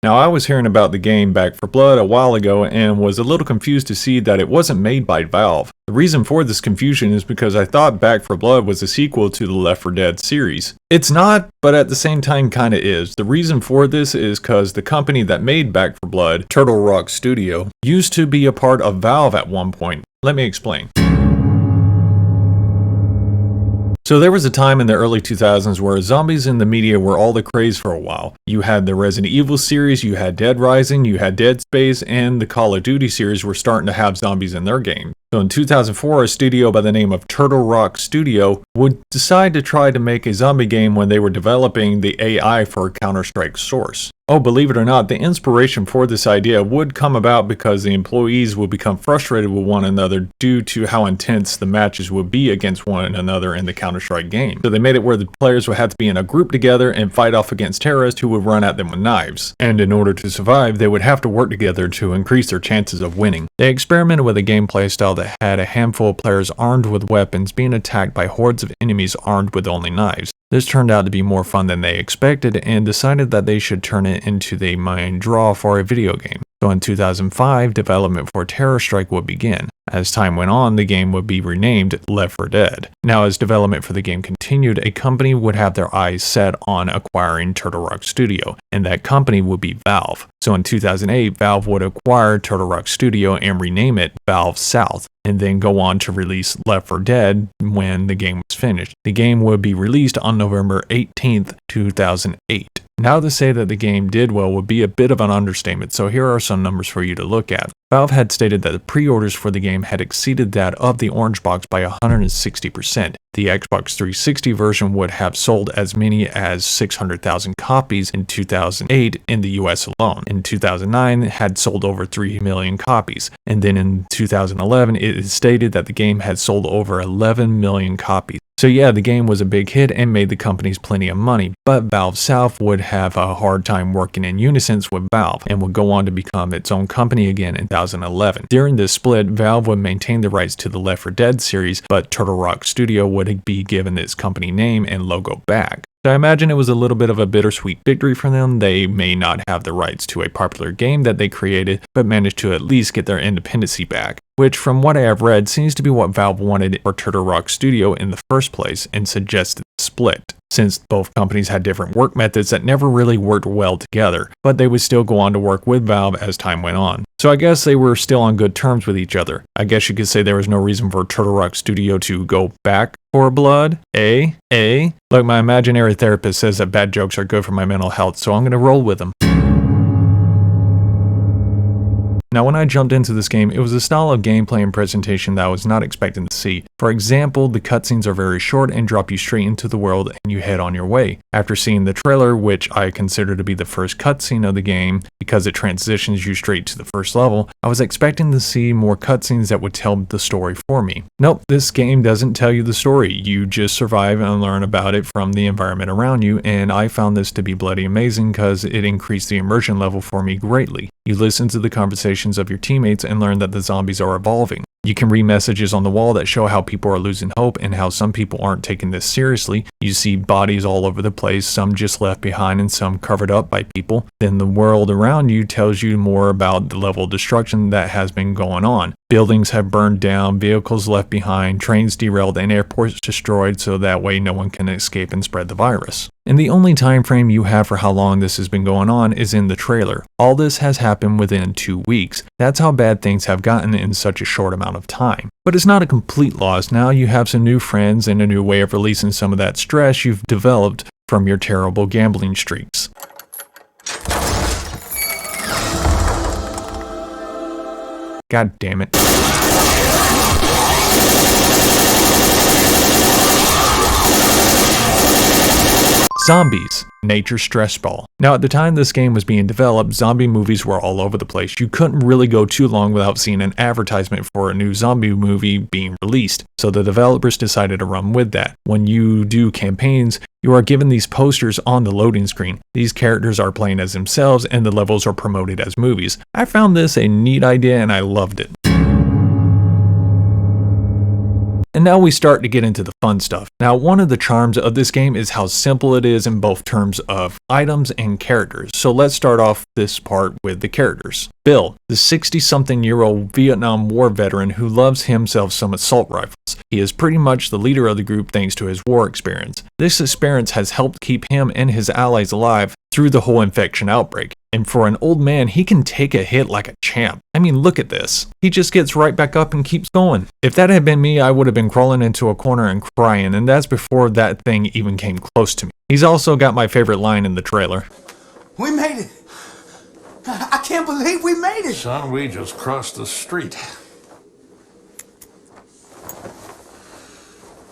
Now, I was hearing about the game Back 4 Blood a while ago and was a little confused to see that it wasn't made by Valve. The reason for this confusion is because I thought Back 4 Blood was a sequel to the Left 4 Dead series. It's not, but at the same time kinda is. The reason for this is because the company that made Back 4 Blood, Turtle Rock Studio, used to be a part of Valve at one point. Let me explain. So there was a time in the early 2000s where zombies in the media were all the craze for a while. You had the Resident Evil series, you had Dead Rising, you had Dead Space, and the Call of Duty series were starting to have zombies in their game. So in 2004, a studio by the name of Turtle Rock Studio would decide to try to make a zombie game when they were developing the AI for Counter-Strike Source. Oh, believe it or not, the inspiration for this idea would come about because the employees would become frustrated with one another due to how intense the matches would be against one another in the Counter-Strike game. So they made it where the players would have to be in a group together and fight off against terrorists who would run at them with knives. And in order to survive, they would have to work together to increase their chances of winning. They experimented with a gameplay style that had a handful of players armed with weapons being attacked by hordes of enemies armed with only knives. This turned out to be more fun than they expected and decided that they should turn it into the main draw for a video game. So in 2005, development for Terror Strike would begin. As time went on, the game would be renamed Left 4 Dead. Now, as development for the game continued, a company would have their eyes set on acquiring Turtle Rock Studio, and that company would be Valve. So in 2008, Valve would acquire Turtle Rock Studio and rename it Valve South, and then go on to release Left 4 Dead when the game was finished. The game would be released on November 18th, 2008. Now to say that the game did well would be a bit of an understatement, so here are some numbers for you to look at. Valve had stated that the pre-orders for the game had exceeded that of the Orange Box by 160%. The Xbox 360 version would have sold as many as 600,000 copies in 2008 in the US alone. In 2009, it had sold over 3 million copies. And then in 2011, it is stated that the game had sold over 11 million copies. So yeah, the game was a big hit and made the companies plenty of money, but Valve South would have a hard time working in unison with Valve and would go on to become its own company again in 2011. During this split, Valve would maintain the rights to the Left 4 Dead series, but Turtle Rock Studio would be given its company name and logo back. So I imagine it was a little bit of a bittersweet victory for them. They may not have the rights to a popular game that they created, but managed to at least get their independency back, which from what I have read seems to be what Valve wanted for Turtle Rock Studio in the first place and suggested the split, since both companies had different work methods that never really worked well together, but they would still go on to work with Valve as time went on. So I guess they were still on good terms with each other. I guess you could say there was no reason for Turtle Rock Studio to go back for blood. Look, my imaginary therapist says that bad jokes are good for my mental health, so I'm gonna roll with them. Now, when I jumped into this game, it was a style of gameplay and presentation that I was not expecting to see. For example, the cutscenes are very short and drop you straight into the world and you head on your way. After seeing the trailer, which I consider to be the first cutscene of the game because it transitions you straight to the first level, I was expecting to see more cutscenes that would tell the story for me. Nope, this game doesn't tell you the story. You just survive and learn about it from the environment around you, and I found this to be bloody amazing because it increased the immersion level for me greatly. You listen to the conversations of your teammates and learn that the zombies are evolving. You can read messages on the wall that show how people are losing hope and how some people aren't taking this seriously. You see bodies all over the place, some just left behind and some covered up by people. Then the world around you tells you more about the level of destruction that has been going on. Buildings have burned down, vehicles left behind, trains derailed, and airports destroyed so that way no one can escape and spread the virus. And the only time frame you have for how long this has been going on is in the trailer. All this has happened within 2 weeks. That's how bad things have gotten in such a short amount of time. But it's not a complete loss. Now you have some new friends and a new way of releasing some of that stress you've developed from your terrible gambling streaks. God damn it. Zombies, nature stress ball. Now at the time this game was being developed, zombie movies were all over the place. You couldn't really go too long without seeing an advertisement for a new zombie movie being released. So the developers decided to run with that. When you do campaigns, you are given these posters on the loading screen. These characters are playing as themselves and the levels are promoted as movies. I found this a neat idea and I loved it. And now we start to get into the fun stuff. Now, one of the charms of this game is how simple it is in both terms of items and characters. So let's start off this part with the characters. Bill, the 60-something-year-old Vietnam War veteran who loves himself some assault rifles. He is pretty much the leader of the group thanks to his war experience. This experience has helped keep him and his allies alive through the whole infection outbreak. And for an old man, he can take a hit like a champ. I mean, look at this. He just gets right back up and keeps going. If that had been me, I would have been crawling into a corner and crying, and that's before that thing even came close to me. He's also got my favorite line in the trailer. We made it. I can't believe we made it. Son, we just crossed the street.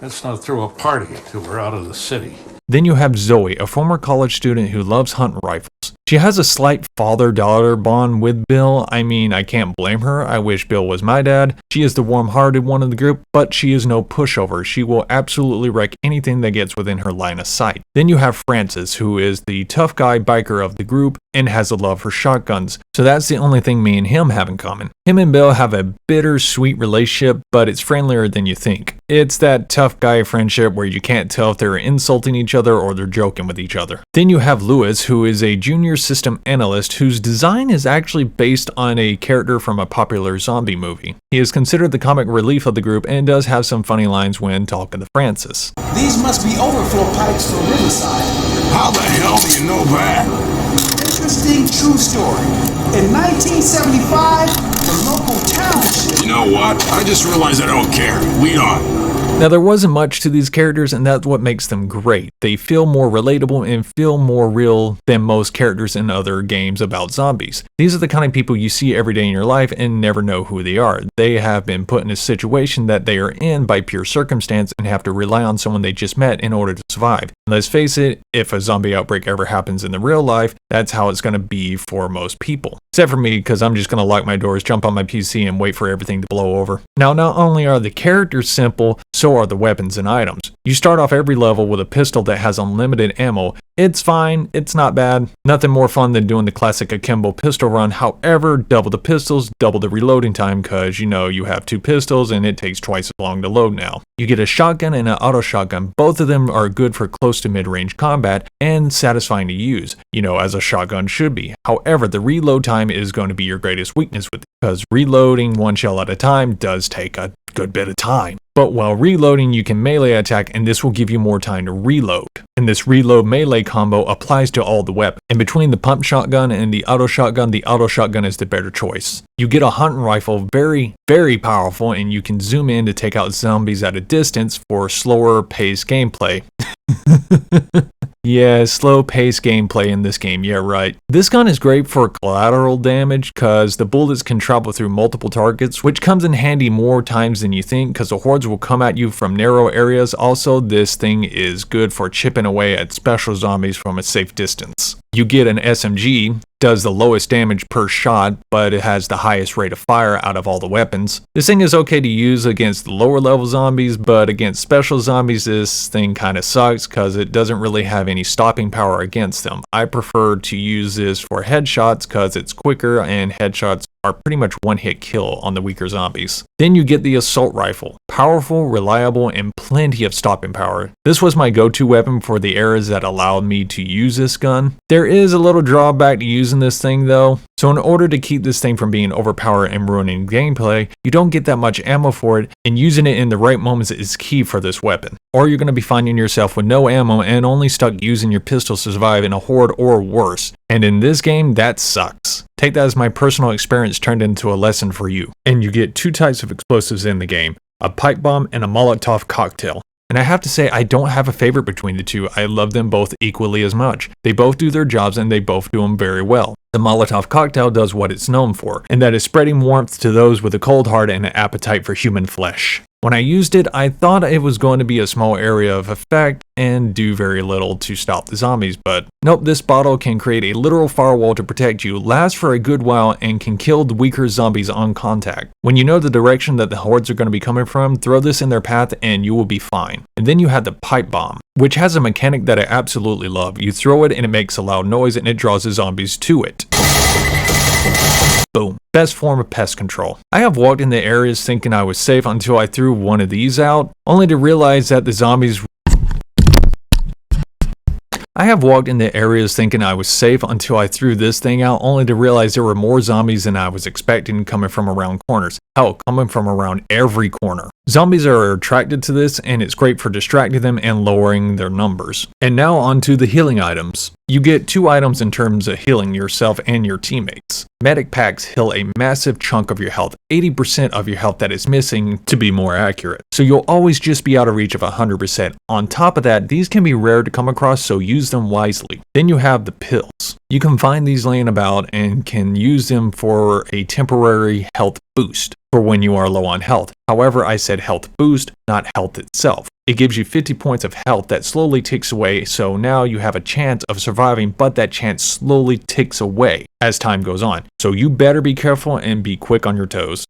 Let's not throw a party till we're out of the city. Then you have Zoe, a former college student who loves hunting rifles. She has a slight father-daughter bond with Bill. I mean, I can't blame her. I wish Bill was my dad. She is the warm-hearted one of the group, but she is no pushover. She will absolutely wreck anything that gets within her line of sight. Then you have Francis, who is the tough guy biker of the group and has a love for shotguns. So that's the only thing me and him have in common. Him and Bill have a bittersweet relationship, but it's friendlier than you think. It's that tough guy friendship where you can't tell if they're insulting each other or they're joking with each other. Then you have Lewis, who is a junior system analyst whose design is actually based on a character from a popular zombie movie. He is considered the comic relief of the group and does have some funny lines when talking to Francis. These must be overflow pipes for Riverside. How the hell do you know that? Interesting true story. In 1975, the local township... You know what? I just realized I don't care. Lead on. Now, there wasn't much to these characters, and that's what makes them great. They feel more relatable and feel more real than most characters in other games about zombies. These are the kind of people you see every day in your life and never know who they are. They have been put in a situation that they are in by pure circumstance and have to rely on someone they just met in order to survive. And let's face it, if a zombie outbreak ever happens in the real life, that's how it's going to be for most people. Except for me, because I'm just going to lock my doors, jump on my PC, and wait for everything to blow over. Now, not only are the characters simple, so are the weapons and items. You start off every level with a pistol that has unlimited ammo. It's fine, it's not bad. Nothing more fun than doing the classic akimbo pistol run. However, double the pistols, double the reloading time, because you know you have two pistols and it takes twice as long to load now. You get a shotgun and an auto shotgun. Both of them are good for close to mid-range combat and satisfying to use, you know, as a shotgun should be. However, the reload time is going to be your greatest weakness with it, because reloading one shell at a time does take a good bit of time. But while reloading, you can melee attack, and this will give you more time to reload. And this reload melee combo applies to all the weapons. And between the pump shotgun and the auto shotgun is the better choice. You get a hunting rifle, very, very powerful, and you can zoom in to take out zombies at a distance for slower paced gameplay. Yeah, slow paced gameplay in this game, yeah right. This gun is great for collateral damage because the bullets can travel through multiple targets, which comes in handy more times than you think because the hordes will come at you from narrow areas. Also, this thing is good for chipping away at special zombies from a safe distance. You get an SMG, does the lowest damage per shot, but it has the highest rate of fire out of all the weapons. This thing is okay to use against the lower level zombies, but against special zombies this thing kinda sucks because it doesn't really have any stopping power against them. I prefer to use this for headshots because it's quicker and headshots are pretty much one hit kill on the weaker zombies. Then you get the assault rifle. Powerful, reliable, and plenty of stopping power. This was my go-to weapon for the eras that allowed me to use this gun. There is a little drawback to using this thing though. So in order to keep this thing from being overpowered and ruining gameplay, you don't get that much ammo for it, and using it in the right moments is key for this weapon. Or you're going to be finding yourself with no ammo and only stuck using your pistol to survive in a horde or worse. And in this game, that sucks. Take that as my personal experience turned into a lesson for you. And you get two types of explosives in the game, a pipe bomb and a Molotov cocktail. And I have to say, I don't have a favorite between the two. I love them both equally as much. They both do their jobs and they both do them very well. The Molotov cocktail does what it's known for, and that is spreading warmth to those with a cold heart and an appetite for human flesh. When I used it, I thought it was going to be a small area of effect and do very little to stop the zombies, but nope, this bottle can create a literal firewall to protect you, last for a good while, and can kill the weaker zombies on contact. When you know the direction that the hordes are going to be coming from, throw this in their path and you will be fine. And then you have the pipe bomb, which has a mechanic that I absolutely love. You throw it and it makes a loud noise and it draws the zombies to it. Boom. Best form of pest control. I have walked in the areas thinking I was safe until I threw one of these out, only to realize that the zombies I have walked in the areas thinking I was safe until I threw this thing out, only to realize there were more zombies than I was expecting coming from around corners. Hell, coming from around every corner. Zombies are attracted to this, and it's great for distracting them and lowering their numbers. And now on to the healing items. You get 2 items in terms of healing yourself and your teammates. Medic packs heal a massive chunk of your health, 80% of your health that is missing to be more accurate. So you'll always just be out of reach of 100%. On top of that, these can be rare to come across, so use them wisely. Then you have the pills. You can find these laying about and can use them for a temporary health boost for when you are low on health. However, I said health boost, not health itself. It gives you 50 points of health that slowly ticks away, so now you have a chance of surviving, but that chance slowly ticks away as time goes on. So you better be careful and be quick on your toes.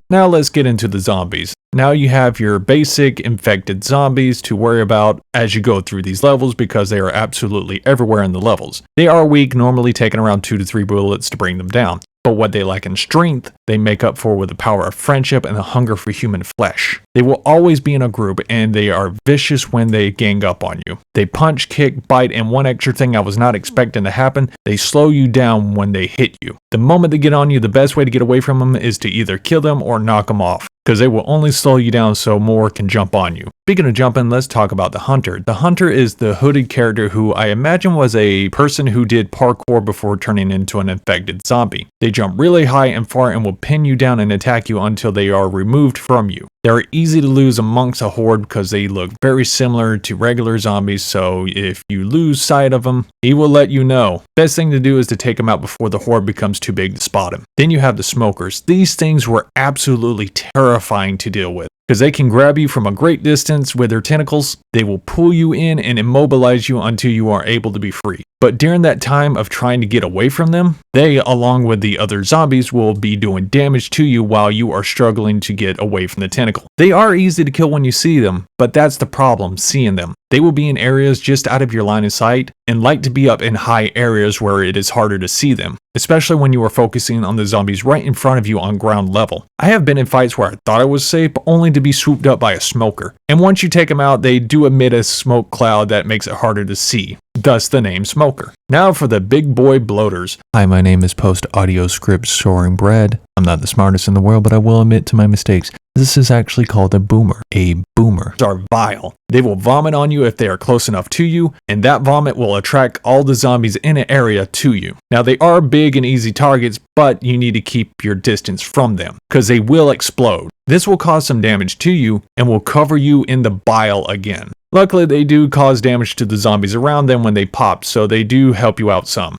Now let's get into the zombies. Now you have your basic infected zombies to worry about as you go through these levels because they are absolutely everywhere in the levels. They are weak, normally taking around 2 to 3 bullets to bring them down. But what they lack in strength, they make up for with the power of friendship and the hunger for human flesh. They will always be in a group, and they are vicious when they gang up on you. They punch, kick, bite, and one extra thing I was not expecting to happen, they slow you down when they hit you. The moment they get on you, the best way to get away from them is to either kill them or knock them off, because they will only slow you down so more can jump on you. Speaking of jumping, let's talk about the Hunter. The Hunter is the hooded character who I imagine was a person who did parkour before turning into an infected zombie. They jump really high and far and will pin you down and attack you until they are removed from you. They are easy to lose amongst a horde because they look very similar to regular zombies, so if you lose sight of them, he will let you know. Best thing to do is to take him out before the horde becomes too big to spot him. Then you have the smokers. These things were absolutely terrifying to deal with, because they can grab you from a great distance with their tentacles. They will pull you in and immobilize you until you are able to be free. But during that time of trying to get away from them, they, along with the other zombies, will be doing damage to you while you are struggling to get away from the tentacle. They are easy to kill when you see them, but that's the problem, seeing them. They will be in areas just out of your line of sight and like to be up in high areas where it is harder to see them, especially when you are focusing on the zombies right in front of you on ground level. I have been in fights where I thought I was safe, only to be swooped up by a smoker. And once you take them out, they do emit a smoke cloud that makes it harder to see, thus the name Smoker. Now for the big boy bloaters. Hi, my name is Post Audio Script Soaring Bread. I'm not the smartest in the world, but I will admit to my mistakes. This is actually called a boomer. A boomer are vile. They will vomit on you if they are close enough to you, and that vomit will attract all the zombies in an area to you. Now they are big and easy targets, but you need to keep your distance from them, because they will explode. This will cause some damage to you, and will cover you in the bile again. Luckily, they do cause damage to the zombies around them when they pop, so they do help you out some.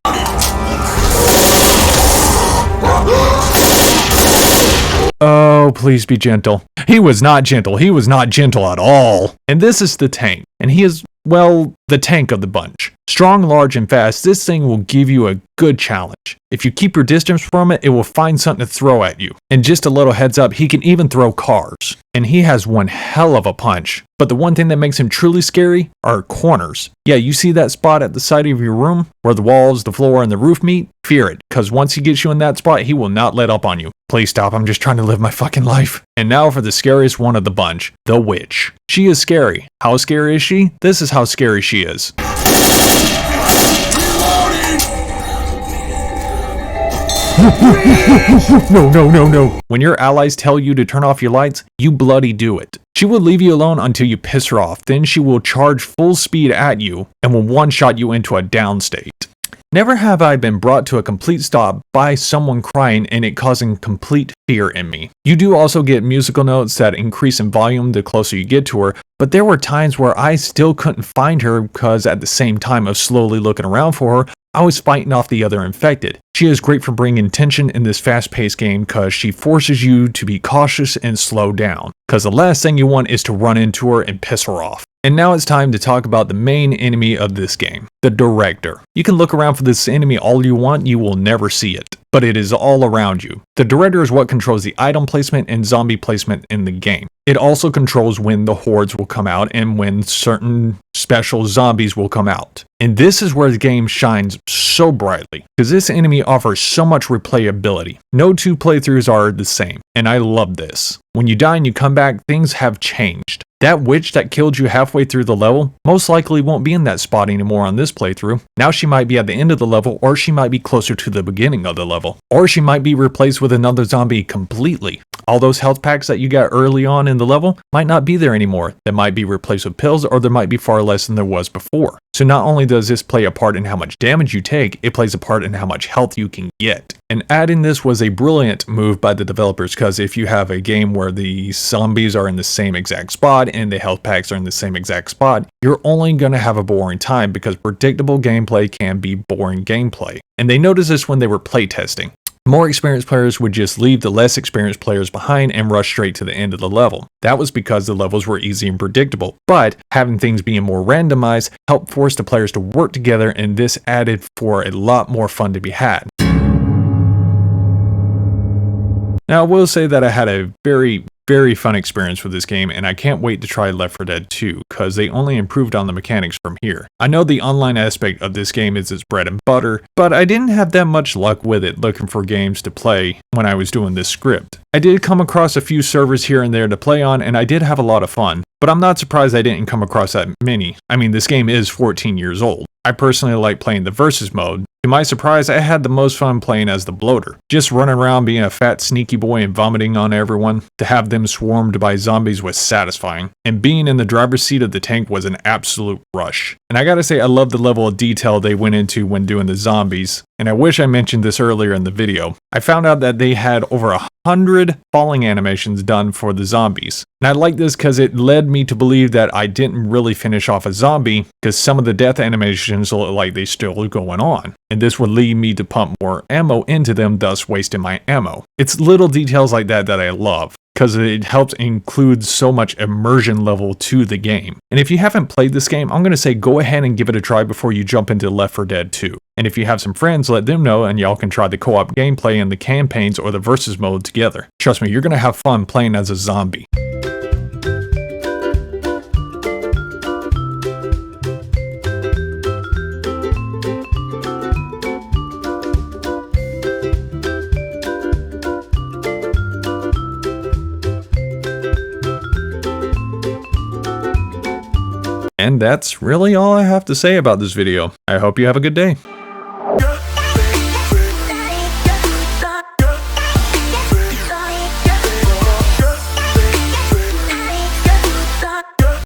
Oh, please be gentle. He was not gentle. He was not gentle at all. And this is the tank. And he is, well, the tank of the bunch. Strong, large, and fast, this thing will give you a good challenge. If you keep your distance from it, it will find something to throw at you. And just a little heads up, he can even throw cars. And he has one hell of a punch. But the one thing that makes him truly scary are corners. Yeah, you see that spot at the side of your room where the walls, the floor, and the roof meet? Fear it, because once he gets you in that spot, he will not let up on you. Please stop, I'm just trying to live my fucking life. And now for the scariest one of the bunch, the witch. She is scary. How scary is she? This is how scary she is. No. When your allies tell you to turn off your lights, you bloody do it. She will leave you alone until you piss her off. Then she will charge full speed at you and will one-shot you into a down state. Never have I been brought to a complete stop by someone crying and it causing complete fear in me. You do also get musical notes that increase in volume the closer you get to her, but there were times where I still couldn't find her because at the same time of slowly looking around for her, I was fighting off the other infected. She is great for bringing tension in this fast-paced game because she forces you to be cautious and slow down, because the last thing you want is to run into her and piss her off. And now it's time to talk about the main enemy of this game, the Director. You can look around for this enemy all you want, you will never see it, but it is all around you. The Director is what controls the item placement and zombie placement in the game. It also controls when the hordes will come out and when certain special zombies will come out. And this is where the game shines so brightly, because this enemy offers so much replayability. No two playthroughs are the same, and I love this. When you die and you come back, things have changed. That witch that killed you halfway through the level most likely won't be in that spot anymore on this playthrough. Now she might be at the end of the level, or she might be closer to the beginning of the level. Or she might be replaced with another zombie completely. All those health packs that you got early on in the level might not be there anymore. They might be replaced with pills, or there might be far less than there was before. So not only does this play a part in how much damage you take, it plays a part in how much health you can get. And adding this was a brilliant move by the developers, because if you have a game where the zombies are in the same exact spot and the health packs are in the same exact spot, you're only going to have a boring time, because predictable gameplay can be boring gameplay. And they noticed this when they were playtesting. More experienced players would just leave the less experienced players behind and rush straight to the end of the level. That was because the levels were easy and predictable, but having things being more randomized helped force the players to work together, and this added for a lot more fun to be had. Now, I will say that I had a very fun experience with this game, and I can't wait to try Left 4 Dead 2, because they only improved on the mechanics from here. I know the online aspect of this game is its bread and butter, but I didn't have that much luck with it looking for games to play when I was doing this script. I did come across a few servers here and there to play on, and I did have a lot of fun, but I'm not surprised I didn't come across that many. I mean, this game is 14 years old. I personally like playing the versus mode. To my surprise, I had the most fun playing as the bloater. Just running around being a fat sneaky boy and vomiting on everyone. To have them swarmed by zombies was satisfying. And being in the driver's seat of the tank was an absolute rush. And I gotta say, I love the level of detail they went into when doing the zombies. And I wish I mentioned this earlier in the video. I found out that they had over 100 falling animations done for the zombies. And I like this because it led me to believe that I didn't really finish off a zombie, because some of the death animations look like they still going on. And this would lead me to pump more ammo into them, thus wasting my ammo. It's little details like that that I love, because it helps include so much immersion level to the game. And if you haven't played this game, I'm going to say go ahead and give it a try before you jump into Left 4 Dead 2. And if you have some friends, let them know, and y'all can try the co-op gameplay in the campaigns or the versus mode together. Trust me, you're going to have fun playing as a zombie. And that's really all I have to say about this video. I hope you have a good day. Yeah.